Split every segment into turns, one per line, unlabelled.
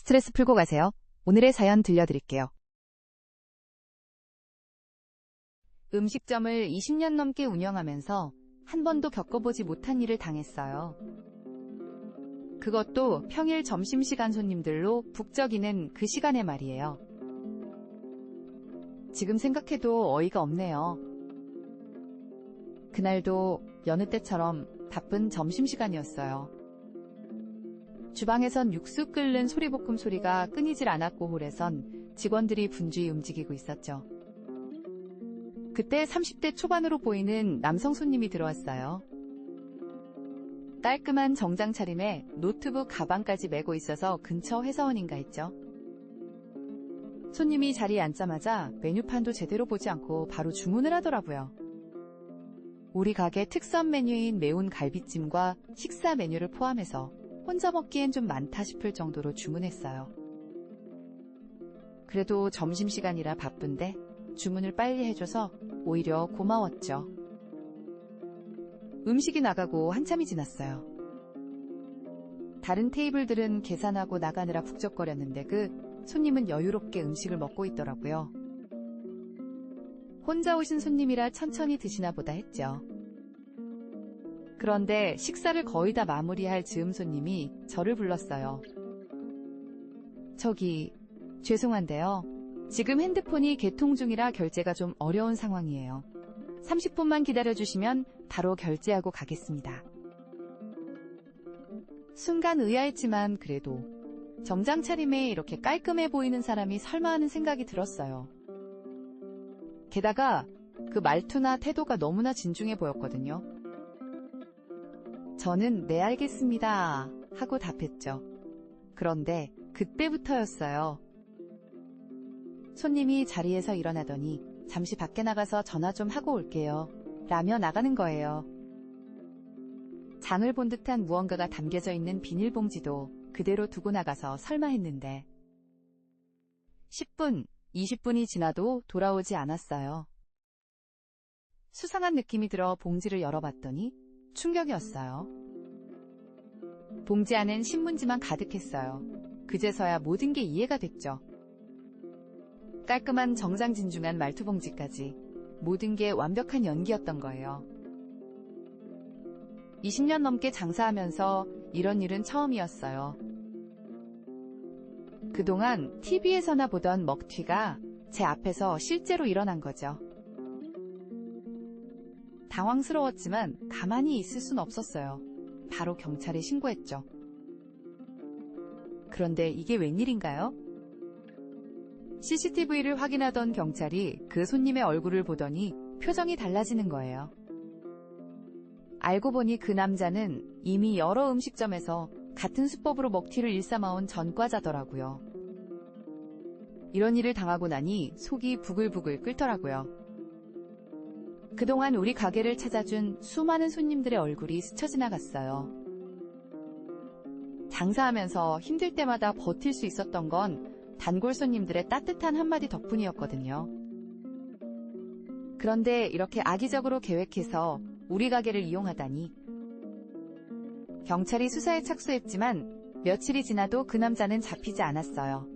스트레스 풀고 가세요. 오늘의 사연 들려드릴게요. 음식점을 20년 넘게 운영하면서 한 번도 겪어보지 못한 일을 당했어요. 그것도 평일 점심시간 손님들로 북적이는 그 시간에 말이에요. 지금 생각해도 어이가 없네요. 그날도 여느 때처럼 바쁜 점심시간이었어요. 주방에선 육수 끓는 소리볶음 소리가 끊이질 않았고 홀에선 직원들이 분주히 움직이고 있었죠. 그때 30대 초반으로 보이는 남성 손님이 들어왔어요. 깔끔한 정장 차림에 노트북 가방까지 메고 있어서 근처 회사원인가 했죠. 손님이 자리에 앉자마자 메뉴판도 제대로 보지 않고 바로 주문을 하더라고요. 우리 가게 특선 메뉴인 매운 갈비찜과 식사 메뉴를 포함해서 혼자 먹기엔 좀 많다 싶을 정도로 주문했어요. 그래도 점심시간이라 바쁜데 주문을 빨리 해줘서 오히려 고마웠죠. 음식이 나가고 한참이 지났어요. 다른 테이블들은 계산하고 나가느라 북적거렸는데 그 손님은 여유롭게 음식을 먹고 있더라고요. 혼자 오신 손님이라 천천히 드시나 보다 했죠. 그런데 식사를 거의 다 마무리할 즈음 손님이 저를 불렀어요. 저기, 죄송한데요. 지금 핸드폰이 개통 중이라 결제가 좀 어려운 상황이에요. 30분만 기다려주시면 바로 결제하고 가겠습니다. 순간 의아했지만 그래도 정장 차림에 이렇게 깔끔해 보이는 사람이 설마 하는 생각이 들었어요. 게다가 그 말투나 태도가 너무나 진중해 보였거든요. 저는 네 알겠습니다 하고 답했죠. 그런데 그때부터였어요. 손님이 자리에서 일어나더니 잠시 밖에 나가서 전화 좀 하고 올게요 라며 나가는 거예요. 장을 본 듯한 무언가가 담겨져 있는 비닐봉지도 그대로 두고 나가서 설마 했는데 10분, 20분이 지나도 돌아오지 않았어요. 수상한 느낌이 들어 봉지를 열어봤더니 충격이었어요. 봉지 안엔 신문지만 가득했어요. 그제서야 모든 게 이해가 됐죠. 깔끔한 정장 진중한 말투 봉지까지 모든 게 완벽한 연기였던 거예요. 20년 넘게 장사하면서 이런 일은 처음이었어요. 그동안 TV에서나 보던 먹튀가 제 앞에서 실제로 일어난 거죠. 당황스러웠지만 가만히 있을 순 없었어요. 바로 경찰에 신고했죠. 그런데 이게 웬일인가요? CCTV를 확인하던 경찰이 그 손님의 얼굴을 보더니 표정이 달라지는 거예요. 알고 보니 그 남자는 이미 여러 음식점에서 같은 수법으로 먹튀를 일삼아온 전과자더라고요. 이런 일을 당하고 나니 속이 부글부글 끓더라고요. 그동안 우리 가게를 찾아준 수많은 손님들의 얼굴이 스쳐 지나갔어요. 장사하면서 힘들 때마다 버틸 수 있었던 건 단골 손님들의 따뜻한 한마디 덕분이었거든요. 그런데 이렇게 악의적으로 계획해서 우리 가게를 이용하다니. 경찰이 수사에 착수했지만 며칠이 지나도 그 남자는 잡히지 않았어요.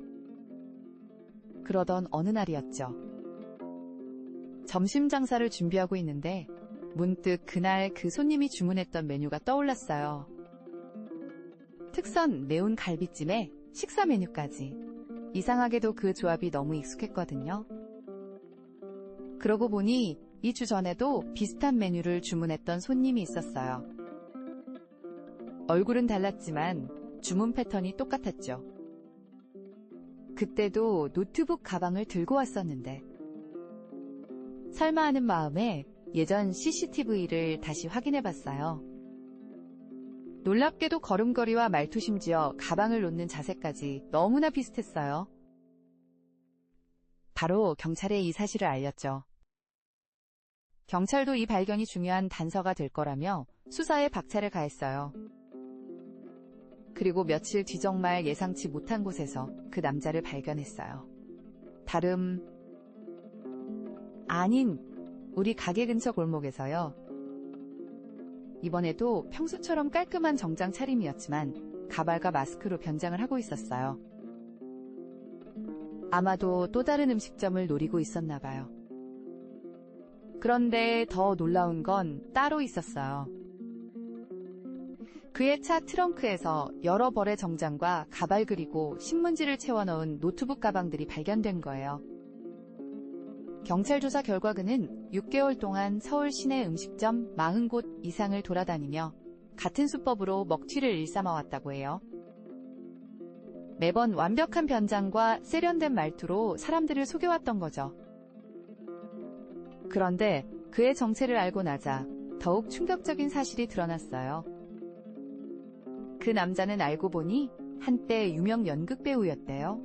그러던 어느 날이었죠. 점심 장사를 준비하고 있는데 문득 그날 그 손님이 주문했던 메뉴가 떠올랐어요. 특선 매운 갈비찜에 식사 메뉴까지. 이상하게도 그 조합이 너무 익숙했거든요. 그러고 보니 2주 전에도 비슷한 메뉴를 주문했던 손님이 있었어요. 얼굴은 달랐지만 주문 패턴이 똑같았죠. 그때도 노트북 가방을 들고 왔었는데 설마 하는 마음에 예전 CCTV를 다시 확인해봤어요. 놀랍게도 걸음걸이와 말투 심지어 가방을 놓는 자세까지 너무나 비슷했어요. 바로 경찰에 이 사실을 알렸죠. 경찰도 이 발견이 중요한 단서가 될 거라며 수사에 박차를 가했어요. 그리고 며칠 뒤 정말 예상치 못한 곳에서 그 남자를 발견했어요. 다름 아닌 우리 가게 근처 골목에서요. 이번에도 평소처럼 깔끔한 정장 차림이었지만 가발과 마스크로 변장을 하고 있었어요. 아마도 또 다른 음식점을 노리고 있었나 봐요. 그런데 더 놀라운 건 따로 있었어요. 그의 차 트렁크에서 여러 벌의 정장과 가발 그리고 신문지를 채워넣은 노트북 가방들이 발견된 거예요. 경찰 조사 결과 그는 6개월 동안 서울 시내 음식점 40곳 이상을 돌아다니며 같은 수법으로 먹튀를 일삼아왔다고 해요. 매번 완벽한 변장과 세련된 말투로 사람들을 속여왔던 거죠. 그런데 그의 정체를 알고 나자 더욱 충격적인 사실이 드러났어요. 그 남자는 알고 보니 한때 유명 연극 배우였대요.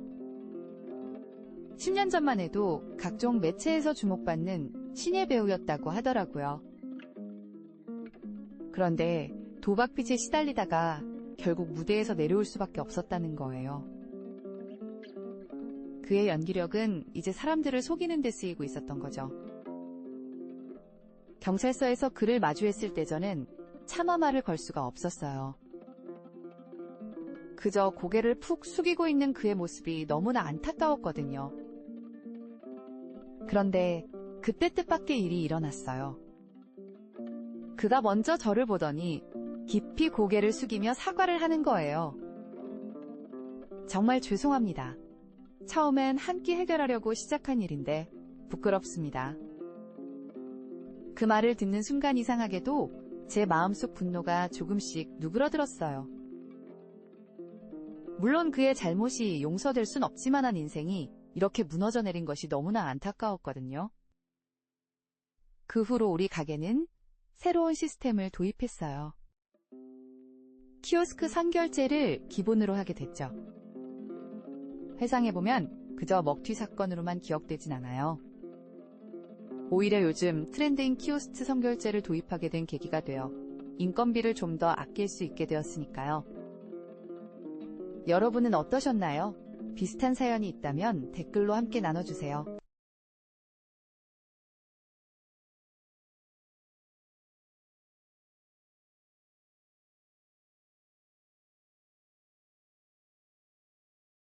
10년 전만 해도 각종 매체에서 주목받는 신예 배우였다고 하더라고요. 그런데 도박빚에 시달리다가 결국 무대에서 내려올 수밖에 없었다는 거예요. 그의 연기력은 이제 사람들을 속이는 데 쓰이고 있었던 거죠. 경찰서에서 그를 마주했을 때 저는 차마 말을 걸 수가 없었어요. 그저 고개를 푹 숙이고 있는 그의 모습이 너무나 안타까웠거든요. 그런데 그때 뜻밖의 일이 일어났어요. 그가 먼저 저를 보더니 깊이 고개를 숙이며 사과를 하는 거예요. 정말 죄송합니다. 처음엔 한 끼 해결하려고 시작한 일인데 부끄럽습니다. 그 말을 듣는 순간 이상하게도 제 마음속 분노가 조금씩 누그러들었어요. 물론 그의 잘못이 용서될 순 없지만한 인생이 이렇게 무너져 내린 것이 너무나 안타까웠거든요. 그 후로 우리 가게는 새로운 시스템을 도입했어요. 키오스크 선결제를 기본으로 하게 됐죠. 회상해보면 그저 먹튀 사건으로만 기억되진 않아요. 오히려 요즘 트렌드인 키오스크 선결제를 도입하게 된 계기가 되어 인건비를 좀 더 아낄 수 있게 되었으니까요. 여러분은 어떠셨나요? 비슷한 사연이 있다면 댓글로 함께 나눠주세요.